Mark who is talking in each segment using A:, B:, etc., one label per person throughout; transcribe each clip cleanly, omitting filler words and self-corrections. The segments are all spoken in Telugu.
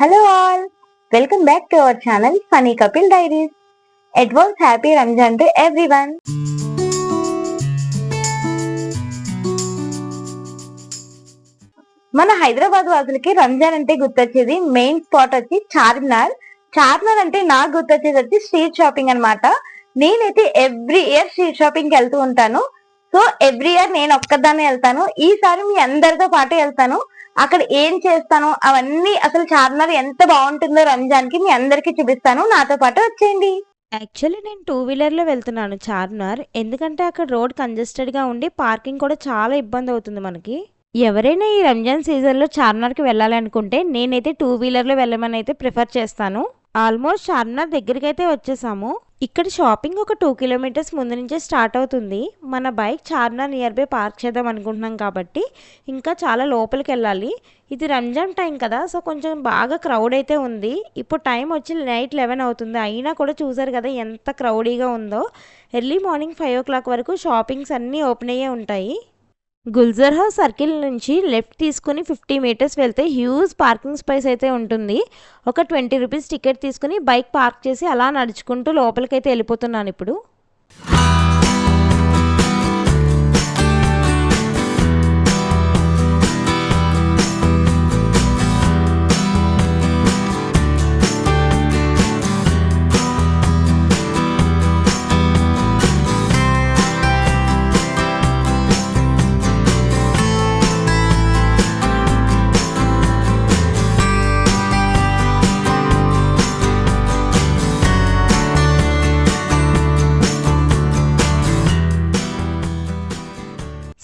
A: Hello all, welcome back to our channel Funny Couple Diaries. Advance Happy Ramzan to everyone. మన హైదరాబాద్ వాసులకి రంజాన్ అంటే గుర్తొచ్చేది మెయిన్ స్పాట్ వచ్చి చార్మినార్. చార్మినార్ అంటే నాకు గుర్తొచ్చేది వచ్చి స్ట్రీట్ షాపింగ్ అన్నమాట. నేనైతే ఎవ్రీ ఇయర్ స్ట్రీట్ షాపింగ్ కి వెళ్తూ ఉంటాను. సో ఎవ్రీ ఇయర్ నేను ఒక్కదాన్నే వెళ్తాను. ఈసారి మీ అందరితో పాటు వెళ్తాను. అక్కడ ఏం చేస్తాను అవన్నీ, అసలు చార్మినార్ ఎంత బాగుంటుందో రంజాన్ కి మీ అందరికి చూపిస్తాను. నాతో పాటు వచ్చేయండి.
B: యాక్చువల్లీ నేను టూ వీలర్లో వెళ్తున్నాను చార్మినార్. ఎందుకంటే అక్కడ రోడ్ కంజెస్టెడ్గా ఉండి పార్కింగ్ కూడా చాలా ఇబ్బంది అవుతుంది మనకి. ఎవరైనా ఈ రంజాన్ సీజన్లో చార్మినార్కి వెళ్ళాలనుకుంటే నేనైతే టూ వీలర్లో వెళ్ళమని అయితే ప్రిఫర్ చేస్తాను. ఆల్మోస్ట్ చార్మినార్ దగ్గరికి అయితే వచ్చేసాము. ఇక్కడ షాపింగ్ ఒక 2 కిలోమీటర్స్ ముందు నుంచే స్టార్ట్ అవుతుంది. మన bike Charminar near by park చేద్దాం అనుకుంటున్నాం కాబట్టి ఇంకా చాలా లోపలికి వెళ్ళాలి. ఇది రంజాన్ టైం కదా, సో కొంచెం బాగా క్రౌడ్ అయితే ఉంది. ఇప్పుడు టైం వచ్చి నైట్ 11 అవుతుంది. అయినా కూడా చూసారు కదా ఎంత క్రౌడీగా ఉందో. ఎర్లీ మార్నింగ్ 5 o'clock వరకు షాపింగ్స్ అన్నీ ఓపెన్ అయ్యే ఉంటాయి. గుల్జర్ హౌస్ సర్కిల్ నుంచి లెఫ్ట్ తీసుకుని 50 మీటర్స్ వెళ్తే హ్యూజ్ పార్కింగ్ స్పేస్ అయితే ఉంటుంది. ఒక 20 రూపీస్ టికెట్ తీసుకుని బైక్ పార్క్ చేసి అలా నడుచుకుంటూ లోపలికైతే వెళ్ళిపోతున్నాను ఇప్పుడు.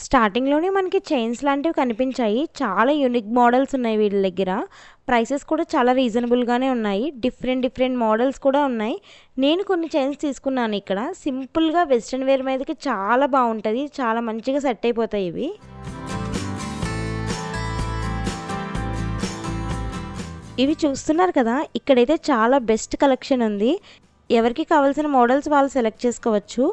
B: స్టార్టింగ్లోనే మనకి చైన్స్ లాంటివి కనిపించాయి. చాలా యూనిక్ మోడల్స్ ఉన్నాయి వీళ్ళ దగ్గర. ప్రైసెస్ కూడా చాలా రీజనబుల్గానే ఉన్నాయి. డిఫరెంట్ మోడల్స్ కూడా ఉన్నాయి. నేను కొన్ని చైన్స్ తీసుకున్నాను ఇక్కడ. సింపుల్గా వెస్ట్రన్ వేర్ మీదకి చాలా బాగుంటుంది. చాలా మంచిగా సెట్ అయిపోతాయి ఇవి. ఇవి చూస్తున్నారు కదా, ఇక్కడైతే చాలా బెస్ట్ కలెక్షన్ ఉంది. ఎవరికి కావాల్సిన మోడల్స్ వాళ్ళు సెలెక్ట్ చేసుకోవచ్చు.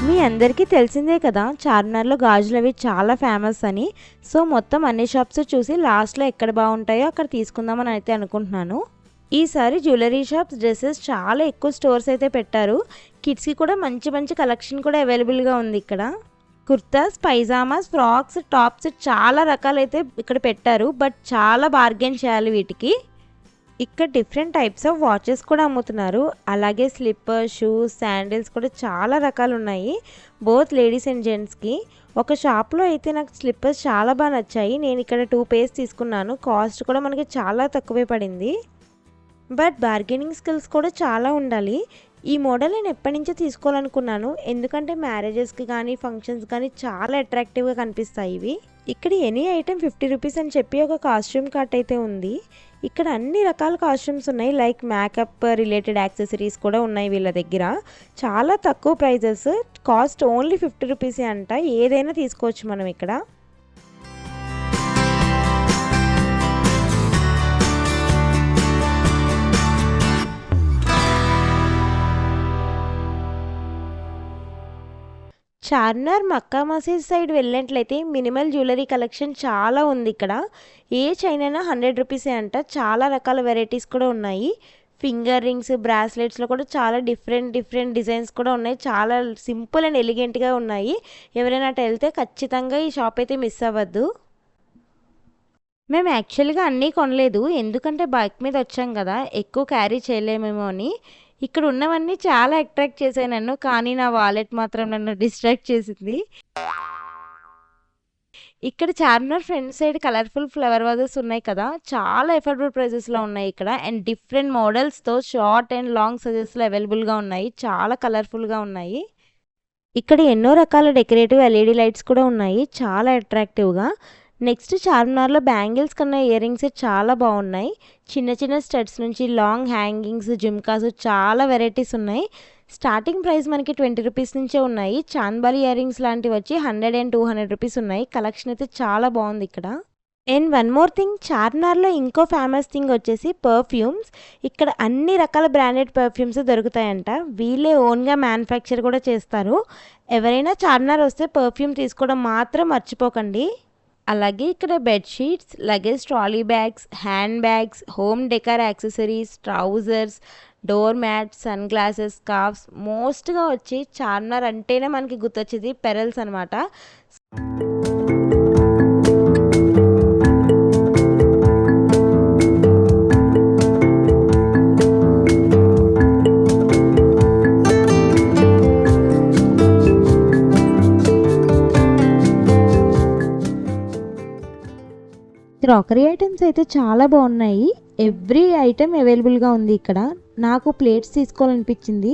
B: మీ అందరికీ తెలిసిందే కదా, చార్మినార్లో గాజులు అవి చాలా ఫేమస్ అని. సో మొత్తం అన్ని షాప్స్ చూసి లాస్ట్లో ఎక్కడ బాగుంటాయో అక్కడ తీసుకుందామని అయితే అనుకుంటున్నాను. ఈసారి జ్యువెలరీ షాప్స్, డ్రెస్సెస్ చాలా ఎక్కువ స్టోర్స్ అయితే పెట్టారు. కిడ్స్కి కూడా మంచి కలెక్షన్ కూడా అవైలబుల్గా ఉంది ఇక్కడ. కుర్తాస్, పైజామాస్, ఫ్రాక్స్, టాప్స్ చాలా రకాలైతే ఇక్కడ పెట్టారు. బట్ చాలా బార్గెన్ చేయాలి వీటికి. ఇక్కడ డిఫరెంట్ టైప్స్ ఆఫ్ వాచెస్ కూడా అమ్ముతున్నారు. అలాగే స్లిప్పర్, షూస్, శాండిల్స్ కూడా చాలా రకాలు ఉన్నాయి, బోత్ లేడీస్ అండ్ జెంట్స్కి. ఒక షాప్లో అయితే నాకు స్లిప్పర్స్ చాలా బాగా నచ్చాయి. నేను ఇక్కడ 2 pairs తీసుకున్నాను. కాస్ట్ కూడా మనకి చాలా తక్కువే పడింది. బట్ బార్గెనింగ్ స్కిల్స్ కూడా చాలా ఉండాలి. ఈ మోడల్ నేను ఎప్పటి నుంచో తీసుకోవాలనుకున్నాను. ఎందుకంటే మ్యారేజెస్కి కానీ ఫంక్షన్స్ కానీ చాలా అట్రాక్టివ్గా కనిపిస్తాయి ఇవి. ఇక్కడ ఎనీ ఐటెం 50 రూపీస్ అని చెప్పి ఒక కాస్ట్యూమ్ కార్ట్ అయితే ఉంది. ఇక్కడ అన్ని రకాల కాస్ట్యూమ్స్ ఉన్నాయి. లైక్ మేకప్ రిలేటెడ్ యాక్సెసరీస్ కూడా ఉన్నాయి వీళ్ళ దగ్గర. చాలా తక్కువ ప్రైజెస్, కాస్ట్ ఓన్లీ 50 రూపీసే అంట. ఏదైనా తీసుకోవచ్చు మనం ఇక్కడ. చార్మినార్ మక్కా మసీద్ సైడ్ వెళ్ళినట్లయితే మినిమల్ జ్యువెలరీ కలెక్షన్ చాలా ఉంది ఇక్కడ. ఏ చైన్ అయినా 100 రూపీసే అంట. చాలా రకాల వెరైటీస్ కూడా ఉన్నాయి. ఫింగర్ రింగ్స్, బ్రాస్లెట్స్లో కూడా చాలా డిఫరెంట్ డిజైన్స్ కూడా ఉన్నాయి. చాలా సింపుల్ అండ్ ఎలిగెంట్గా ఉన్నాయి. ఎవరైనా అటు వెళ్తే ఖచ్చితంగా ఈ షాప్ అయితే మిస్ అవ్వద్దు. మేము యాక్చువల్గా అన్నీ కొనలేదు, ఎందుకంటే బైక్ మీద వచ్చాం కదా, ఎక్కువ క్యారీ చేయలేమేమో అని. ఇక్కడ ఉన్నవన్నీ చాలా అట్రాక్ట్ చేశాయి నన్ను, కానీ నా వాలెట్ మాత్రం నన్ను డిస్ట్రాక్ట్ చేసింది. ఇక్కడ Charminar front side colourful flower vases ఉన్నాయి కదా, చాలా ఎఫర్డబుల్ ప్రైజెస్లో ఉన్నాయి ఇక్కడ. అండ్ డిఫరెంట్ మోడల్స్తో షార్ట్ అండ్ లాంగ్ సైజెస్లో అవైలబుల్గా ఉన్నాయి. చాలా కలర్ఫుల్గా ఉన్నాయి. ఇక్కడ ఎన్నో రకాల డెకరేటివ్ ఎల్ఈడి లైట్స్ కూడా ఉన్నాయి, చాలా అట్రాక్టివ్గా. నెక్స్ట్ చార్మినార్లో బ్యాంగిల్స్ కన్నా ఇయర్ రింగ్స్ చాలా బాగున్నాయి. చిన్న స్టడ్స్ నుంచి లాంగ్ హ్యాంగింగ్స్, జుమ్కాస్ చాలా వెరైటీస్ ఉన్నాయి. స్టార్టింగ్ ప్రైస్ మనకి 20 రూపీస్ నుంచే ఉన్నాయి. చాంద్బాలి ఇయర్ రింగ్స్ లాంటివి వచ్చి 100 and 200 రూపీస్ ఉన్నాయి. కలెక్షన్ అయితే చాలా బాగుంది ఇక్కడ. అండ్ వన్ మోర్ థింగ్, చార్మినార్లో ఇంకో ఫేమస్ థింగ్ వచ్చేసి పర్ఫ్యూమ్స్. ఇక్కడ అన్ని రకాల బ్రాండెడ్ పర్ఫ్యూమ్స్ దొరుకుతాయంట. వీళ్ళే ఓన్గా మ్యానుఫ్యాక్చర్ కూడా చేస్తారు. ఎవరైనా చార్మినార్ వస్తే పర్ఫ్యూమ్ తీసుకోవడం మాత్రం మర్చిపోకండి. అలాగే ఇక్కడ bedsheets, luggage trolley bags, handbags, home decor accessories, trousers, door mats, sunglasses, scarfs, మోస్ట్గా వచ్చి చార్మినార్ అంటేనే మనకి గుర్తొచ్చేది పెరల్స్ అనమాట. క్రాకరీ ఐటమ్స్ అయితే చాలా బాగున్నాయి. ఎవ్రీ ఐటెం అవైలబుల్గా ఉంది ఇక్కడ. నాకు ప్లేట్స్ తీసుకోవాలనిపించింది.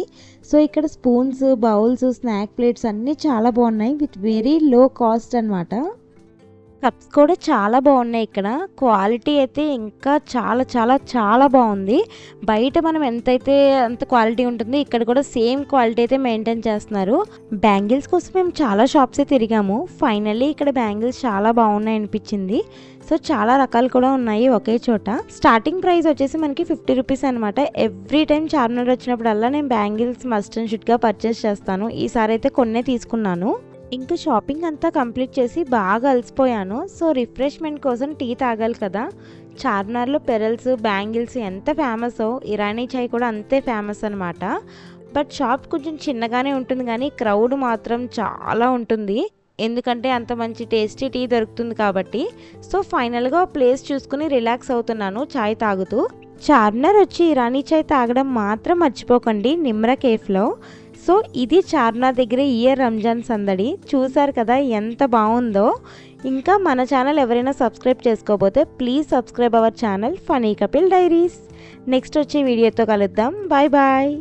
B: సో ఇక్కడ స్పూన్స్, బౌల్స్, స్నాక్ ప్లేట్స్ అన్నీ చాలా బాగున్నాయి విత్ వెరీ లో కాస్ట్ అనమాట. కప్స్ కూడా చాలా బాగున్నాయి ఇక్కడ. క్వాలిటీ అయితే ఇంకా చాలా చాలా చాలా బాగుంది. బయట మనం ఎంతైతే అంత క్వాలిటీ ఉంటుంది, ఇక్కడ కూడా సేమ్ క్వాలిటీ అయితే మెయింటైన్ చేస్తున్నారు. బ్యాంగిల్స్ కోసం మేము చాలా షాప్సే తిరిగాము. ఫైనల్లీ ఇక్కడ బ్యాంగిల్స్ చాలా బాగున్నాయి అనిపించింది. సో చాలా రకాలు కూడా ఉన్నాయి ఒకే చోట. స్టార్టింగ్ ప్రైస్ వచ్చేసి మనకి 50 రూపీస్ అనమాట. ఎవ్రీ టైం చార్మినార్ వచ్చినప్పుడల్లా నేను బ్యాంగిల్స్ మస్ట్ అండ్ షుడ్గా పర్చేస్ చేస్తాను. ఈసారి అయితే కొన్నే తీసుకున్నాను. ఇంకా షాపింగ్ అంతా కంప్లీట్ చేసి బాగా అలసిపోయాను. సో రిఫ్రెష్మెంట్ కోసం టీ తాగాలి కదా. చార్మినార్లో పెరల్స్, బ్యాంగిల్స్ ఎంత ఫేమసో ఇరానీ చాయ్ కూడా అంతే ఫేమస్ అనమాట. బట్ షాప్ కొంచెం చిన్నగానే ఉంటుంది కానీ క్రౌడ్ మాత్రం చాలా ఉంటుంది. ఎందుకంటే అంత మంచి టేస్టీ టీ దొరుకుతుంది కాబట్టి. సో ఫైనల్గా ప్లేస్ చూసుకుని రిలాక్స్ అవుతున్నాను చాయ్ తాగుతూ. చార్మినార్ వచ్చి ఇరానీ చాయ్ తాగడం మాత్రం మర్చిపోకండి నిమ్రా కేఫ్లో. సో ఇది చార్మినార్ దగ్గర ఇయర్ రంజాన్ సందడి. చూసారు కదా ఎంత బాగుందో. ఇంకా మన ఛానల్ ఎవరైనా సబ్స్క్రైబ్ చేసుకోకపోతే please subscribe our channel funny Kapil diaries. Next వచ్చే వీడియోతో కలుద్దాం. Bye bye.